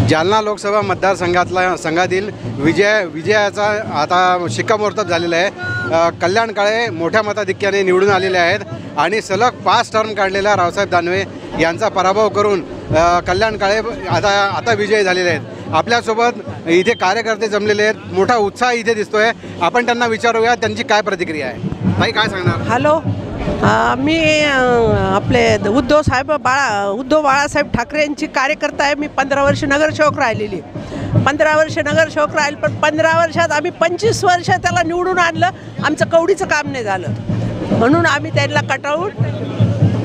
जालना लोकसभा मतदारसंघातील विजयाचा आता शिक्कामोर्तब झालेला आहे। कल्याण काळे मोठ्या मताधिक्याने निवडून आलेले आहेत आणि सलग 5 टर्म काढलेल्या रावसाहेब दानवे यांचा पराभव करून कल्याण काळे आता विजयी झालेले आहेत। आपल्यासोबत इथे कार्यकर्ते जमलेले आहेत, मोठा उत्साह इथे दिसतोय। आपण त्यांना विचारूया त्यांची काय प्रतिक्रिया आहे। ताई काय सांगणार? हॅलो, मी आपले उद्धव बाळासाहेब ठाकरे यांची कार्यकर्ता आहे। मी 15 वर्ष नगरसेवक राहिलेली, 15 वर्ष नगरसेवक राहील, पण 15 वर्षात आम्ही 25 वर्ष त्याला निवडून आणलं। आमचं कवडीचं काम नाही झालं म्हणून आम्ही त्यांना कटाळून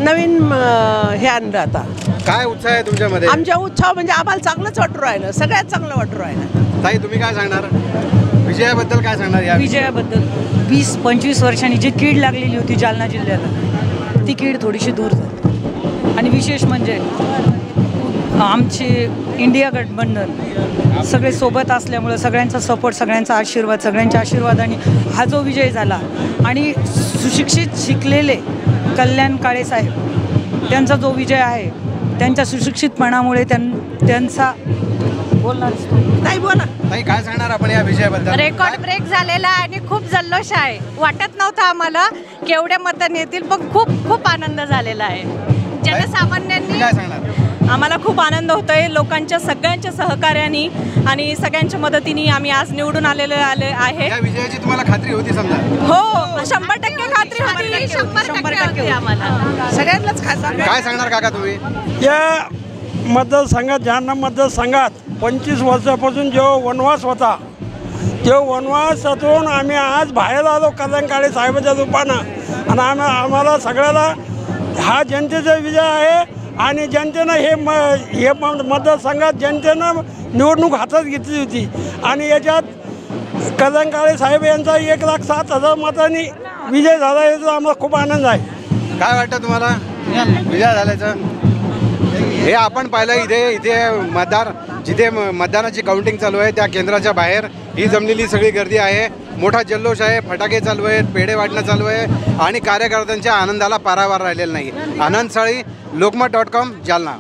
नवीन हे आणलं। आता काय उत्साह आहे तुमच्यामध्ये? आमच्या उत्साह म्हणजे आम्हाला चांगलंच वाटू राहिलं, सगळ्यात चांगलं वाटू राहिलं। ताई तुम्ही काय सांगणार? विजयाबद्दल काय सांगणार? या विजयाबद्दल 20-25 वर्षांनी जी कीड लागलेली होती जालना जिल्ह्याला, ती कीड थोडीशी दूर झाली। आणि विशेष म्हणजे आमचे इंडिया गठबंधन सगळे सोबत असल्यामुळं सगळ्यांचा सपोर्ट, सगळ्यांच्या आशीर्वादाने हा जो विजय झाला आणि सुशिक्षित शिकलेले कल्याण काळे साहेब त्यांचा जो विजय आहे, त्यांच्या सुशिक्षितपणामुळे त्यांचा बोलणार नाही बोला। ताई काय सांगणार आपण या विजयाबद्दल? रेकॉर्ड ब्रेक झालेला आहे आणि खूप जल्लोष आहे। वाटत नव्हतं आम्हाला की एवढ्या मतांनी येतील, पण खूप आनंद झालेला आहे। जनसामान्यांनी काय सांगणार? आम्हाला खूप आनंद होतोय, लोकांच्या सगळ्यांच्या सहकार्याने आणि सगळ्यांच्या मदतीने आम्ही आज निवडून आले आहे। या विजयाची तुम्हाला खात्री होती? समजा हो, 100% खात्री होती, 100% होती आम्हाला सगळ्यांनाच खात्री। काय सांगणार काका तुम्ही? या मतदारसंघात, जालना मतदारसंघात 25 वर्षापासून जो वनवास होता, तो वनवासातून आम्ही आज बाहेर आलो कल्याण काळे साहेबाच्या रूपानं। आणि आम्हाला सगळ्याला हा जनतेचा विजय आहे आणि जनतेनं हे मतदारसंघात जनतेनं निवडणूक हातात घेतली होती आणि याच्यात कल्याण काळे साहेब यांचा 1,07,000 मतांनी विजय झाला, याचा आम्हाला खूप आनंद आहे। काय वाटतं तुम्हाला विजय झाल्याचं? हे आपण पाहिलं इथे जिथे मतदानाची काउंटिंग चालू आहे त्या केंद्राच्या बाहेर ही जमलेली सगळी गर्दी आहे। मोठा जल्लोष आहे, फटाके चालू आहेत, पेढे वाटणं चालू आहे आणि कार्यकर्त्यांच्या आनंदाला पारावार राहिलेला नाही। आनंद साळी, लोकमत.com, जालना।